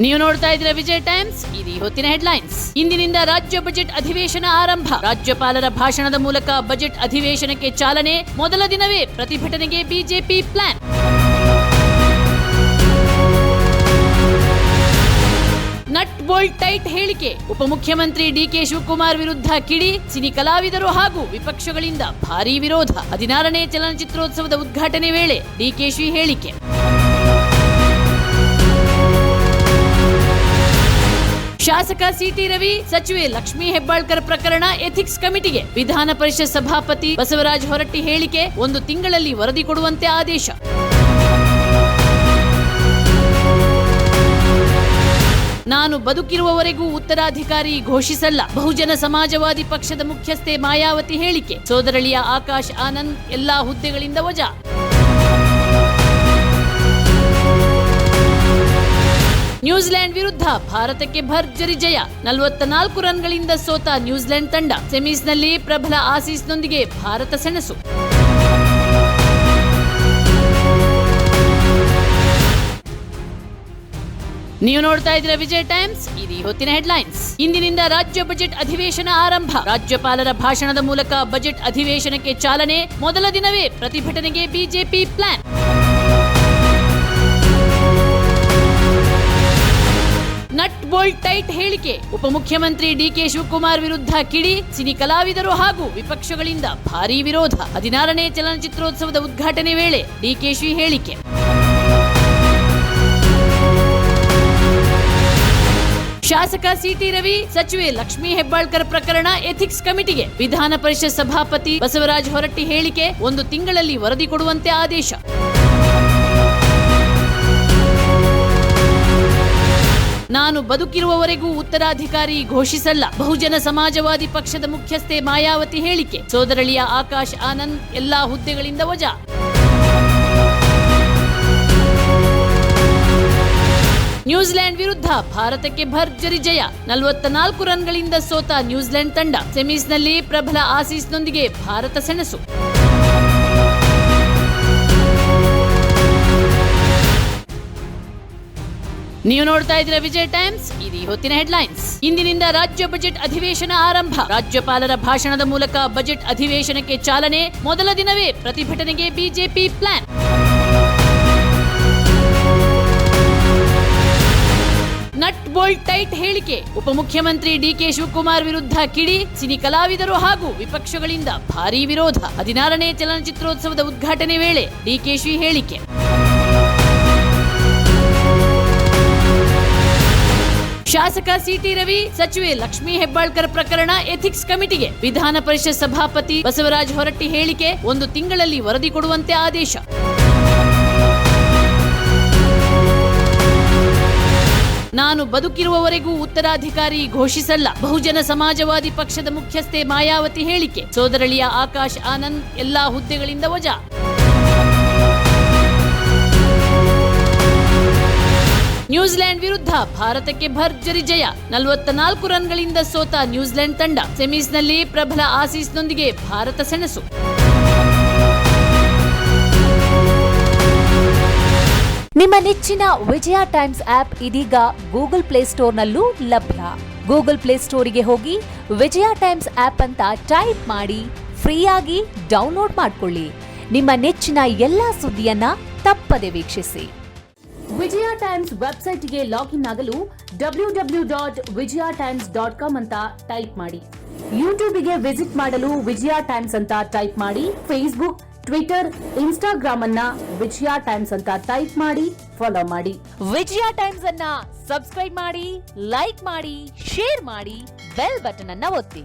ನೀವು ನೋಡ್ತಾ ಇದ್ದೀರಾ ವಿಜಯ ಟೈಮ್ಸ್. ಇದು ಹೊತ್ತಿನ ಹೆಡ್ಲೈನ್ಸ್. ಇಂದಿನಿಂದ ರಾಜ್ಯ ಬಜೆಟ್ ಅಧಿವೇಶನ ಆರಂಭ. ರಾಜ್ಯಪಾಲರ ಭಾಷಣದ ಮೂಲಕ ಬಜೆಟ್ ಅಧಿವೇಶನಕ್ಕೆ ಚಾಲನೆ. ಮೊದಲ ದಿನವೇ ಪ್ರತಿಭಟನೆಗೆ BJP plan. Nut bolt tight ಹೇಳಿಕೆ. ಉಪಮುಖ್ಯಮಂತ್ರಿ ಡಿಕೆ ಶಿವಕುಮಾರ್ ವಿರುದ್ಧ ಕಿಡಿ. ಸಿನಿ ಕಲಾವಿದರು ಹಾಗೂ ವಿಪಕ್ಷಗಳಿಂದ ಭಾರೀ ವಿರೋಧ. 16ನೇ ಚಲನಚಿತ್ರೋತ್ಸವದ ಉದ್ಘಾಟನೆ ವೇಳೆ ಡಿಕೆಶಿ ಹೇಳಿಕೆ. ಶಾಸಕ ಸಿಟಿ ರವಿ, ಸಚಿವೆ ಲಕ್ಷ್ಮೀ ಹೆಬ್ಬಾಳ್ಕರ್ ಪ್ರಕರಣ ಎಥಿಕ್ಸ್ ಕಮಿಟಿಗೆ. ವಿಧಾನ ಪರಿಷತ್ ಸಭಾಪತಿ ಬಸವರಾಜ ಹೊರಟ್ಟಿ ಹೇಳಿಕೆ. 1 ತಿಂಗಳಲ್ಲಿ ವರದಿ ಕೊಡುವಂತೆ ಆದೇಶ. ನಾನು ಬದುಕಿರುವವರೆಗೂ ಉತ್ತರಾಧಿಕಾರಿ ಘೋಷಿಸಲ್ಲ. ಬಹುಜನ ಸಮಾಜವಾದಿ ಪಕ್ಷದ ಮುಖ್ಯಸ್ಥೆ ಮಾಯಾವತಿ ಹೇಳಿಕೆ. ಸೋದರಳಿಯ ಆಕಾಶ್ ಆನಂದ್ ಎಲ್ಲಾ ಹುದ್ದೆಗಳಿಂದ ವಜಾ. ನ್ಯೂಜಿಲೆಂಡ್ ವಿರುದ್ಧ ಭಾರತಕ್ಕೆ ಭರ್ಜರಿ ಜಯ. 44 ರನ್ಗಳಿಂದ ಸೋತ ನ್ಯೂಜಿಲೆಂಡ್ ತಂಡ. ಸೆಮೀಸ್ನಲ್ಲಿ ಪ್ರಬಲ ಆಸೀಸ್ನೊಂದಿಗೆ ಭಾರತ ಸೆಣಸು. ನೀವು ನೋಡ್ತಾ ಇದ್ದೀರಾ ವಿಜಯ ಟೈಮ್ಸ್. ಇದು ಹೊತ್ತಿನ ಹೆಡ್ಲೈನ್ಸ್. ಇಂದಿನಿಂದ ರಾಜ್ಯ ಬಜೆಟ್ ಅಧಿವೇಶನ ಆರಂಭ. ರಾಜ್ಯಪಾಲರ ಭಾಷಣದ ಮೂಲಕ ಬಜೆಟ್ ಅಧಿವೇಶನಕ್ಕೆ ಚಾಲನೆ. ಮೊದಲ ದಿನವೇ ಪ್ರತಿಭಟನೆಗೆ BJP plan. Nut bolt tight ಹೇಳಿಕೆ. ಉಪಮುಖ್ಯಮಂತ್ರಿ ಡಿಕೆ ಶಿವಕುಮಾರ್ ವಿರುದ್ಧ ಕಿಡಿ. ಸಿನಿ ಕಲಾವಿದರು ಹಾಗೂ ವಿಪಕ್ಷಗಳಿಂದ ಭಾರೀ ವಿರೋಧ. 16ನೇ ಚಲನಚಿತ್ರೋತ್ಸವದ ಉದ್ಘಾಟನೆ ವೇಳೆ ಡಿಕೆಶಿ ಹೇಳಿಕೆ. ಶಾಸಕ ಸಿಟಿ ರವಿ, ಸಚಿವೆ ಲಕ್ಷ್ಮೀ ಹೆಬ್ಬಾಳ್ಕರ್ ಪ್ರಕರಣ ಎಥಿಕ್ಸ್ ಕಮಿಟಿಗೆ. ವಿಧಾನ ಪರಿಷತ್ ಸಭಾಪತಿ ಬಸವರಾಜ ಹೊರಟ್ಟಿ ಹೇಳಿಕೆ. 1 ತಿಂಗಳಲ್ಲಿ ವರದಿ ಕೊಡುವಂತೆ ಆದೇಶ. ನಾನು ಬದುಕಿರುವವರೆಗೂ ಉತ್ತರಾಧಿಕಾರಿ ಘೋಷಿಸಲ್ಲ. ಬಹುಜನ ಸಮಾಜವಾದಿ ಪಕ್ಷದ ಮುಖ್ಯಸ್ಥೆ ಮಾಯಾವತಿ ಹೇಳಿಕೆ. ಸೋದರಳಿಯ ಆಕಾಶ್ ಆನಂದ್ ಎಲ್ಲಾ ಹುದ್ದೆಗಳಿಂದ ವಜಾ. ನ್ಯೂಜಿಲೆಂಡ್ ವಿರುದ್ಧ ಭಾರತಕ್ಕೆ ಭರ್ಜರಿ ಜಯ. 44 ರನ್ಗಳಿಂದ ಸೋತ ನ್ಯೂಜಿಲೆಂಡ್ ತಂಡ. ಸೆಮೀಸ್ನಲ್ಲಿ ಪ್ರಬಲ ಆಸೀಸ್ನೊಂದಿಗೆ ಭಾರತ ಸೆಣಸು. ನೀವು ನೋಡ್ತಾ ಇದ್ದೀರಾ ವಿಜಯ ಟೈಮ್ಸ್. ಇದು ಹೊತ್ತಿನ ಹೆಡ್ಲೈನ್ಸ್. ಇಂದಿನಿಂದ ರಾಜ್ಯ ಬಜೆಟ್ ಅಧಿವೇಶನ ಆರಂಭ. ರಾಜ್ಯಪಾಲರ ಭಾಷಣದ ಮೂಲಕ ಬಜೆಟ್ ಅಧಿವೇಶನಕ್ಕೆ ಚಾಲನೆ. ಮೊದಲ ದಿನವೇ ಪ್ರತಿಭಟನೆಗೆ BJP plan. Nut bolt tight ಹೇಳಿಕೆ. ಉಪಮುಖ್ಯಮಂತ್ರಿ ಡಿಕೆ ಶಿವಕುಮಾರ್ ವಿರುದ್ಧ ಕಿಡಿ. ಸಿನಿ ಕಲಾವಿದರು ಹಾಗೂ ವಿಪಕ್ಷಗಳಿಂದ ಭಾರೀ ವಿರೋಧ. 16ನೇ ಚಲನಚಿತ್ರೋತ್ಸವದ ಉದ್ಘಾಟನೆ ವೇಳೆ ಡಿಕೆಶಿ ಹೇಳಿಕೆ. ಶಾಸಕ ಸಿಟಿ ರವಿ, ಸಚಿವೆ ಲಕ್ಷ್ಮೀ ಹೆಬ್ಬಾಳ್ಕರ್ ಪ್ರಕರಣ ಎಥಿಕ್ಸ್ ಕಮಿಟಿಗೆ. ವಿಧಾನ ಪರಿಷತ್ ಸಭಾಪತಿ ಬಸವರಾಜ ಹೊರಟ್ಟಿ ಹೇಳಿಕೆ. 1 ತಿಂಗಳಲ್ಲಿ ವರದಿ ಕೊಡುವಂತೆ ಆದೇಶ. ನಾನು ಬದುಕಿರುವವರೆಗೂ ಉತ್ತರಾಧಿಕಾರಿ ಘೋಷಿಸಲ್ಲ. ಬಹುಜನ ಸಮಾಜವಾದಿ ಪಕ್ಷದ ಮುಖ್ಯಸ್ಥೆ ಮಾಯಾವತಿ ಹೇಳಿಕೆ. ಸೋದರಳಿಯ ಆಕಾಶ್ ಆನಂದ್ ಎಲ್ಲಾ ಹುದ್ದೆಗಳಿಂದ ವಜಾ. ನ್ಯೂಜಿಲೆಂಡ್ ವಿರುದ್ಧ ಭಾರತಕ್ಕೆ ಭರ್ಜರಿ ಜಯ. 44 ರನ್ಗಳಿಂದ ಸೋತ ನ್ಯೂಜಿಲೆಂಡ್ ತಂಡ. ಸೆಮೀಸ್ನಲ್ಲಿ ಪ್ರಬಲ ಆಸೀಸ್ನೊಂದಿಗೆ ಭಾರತ ಸೆಣಸು. ನಿಮ್ಮ ನೆಚ್ಚಿನ ವಿಜಯ ಟೈಮ್ಸ್ ಆಪ್ ಇದೀಗ ಗೂಗಲ್ ಪ್ಲೇಸ್ಟೋರ್ನಲ್ಲೂ ಲಭ್ಯ. ಗೂಗಲ್ ಪ್ಲೇಸ್ಟೋರಿಗೆ ಹೋಗಿ ವಿಜಯ ಟೈಮ್ಸ್ ಆಪ್ ಅಂತ ಟೈಪ್ ಮಾಡಿ ಫ್ರೀಯಾಗಿ ಡೌನ್ಲೋಡ್ ಮಾಡಿಕೊಳ್ಳಿ. ನಿಮ್ಮ ನೆಚ್ಚಿನ ಎಲ್ಲಾ ಸುದ್ದಿಯನ್ನ ತಪ್ಪದೆ ವೀಕ್ಷಿಸಿ. ವಿಜಯ ಟೈಮ್ಸ್ ವೆಬ್ಸೈಟ್ಗೆ ಲಾಗಿನ್ ಆಗಲು www.vijayatimes.com ಅಂತ ಟೈಪ್ ಮಾಡಿ. ಯೂಟ್ಯೂಬ್ಗೆ ವಿಸಿಟ್ ಮಾಡಲು ವಿಜಯ ಟೈಮ್ಸ್ ಅಂತ ಟೈಪ್ ಮಾಡಿ. ಫೇಸ್ಬುಕ್, ಟ್ವಿಟರ್, ಇನ್ಸ್ಟಾಗ್ರಾಮ್ ಅನ್ನ ವಿಜಯ ಟೈಮ್ಸ್ ಅಂತ ಟೈಪ್ ಮಾಡಿ ಫಾಲೋ ಮಾಡಿ. ವಿಜಯ ಟೈಮ್ಸ್ ಅನ್ನ ಸಬ್ಸ್ಕ್ರೈಬ್ ಮಾಡಿ, ಲೈಕ್ ಮಾಡಿ, ಶೇರ್ ಮಾಡಿ, ಬೆಲ್ ಬಟನ್ ಅನ್ನ ಒತ್ತಿ.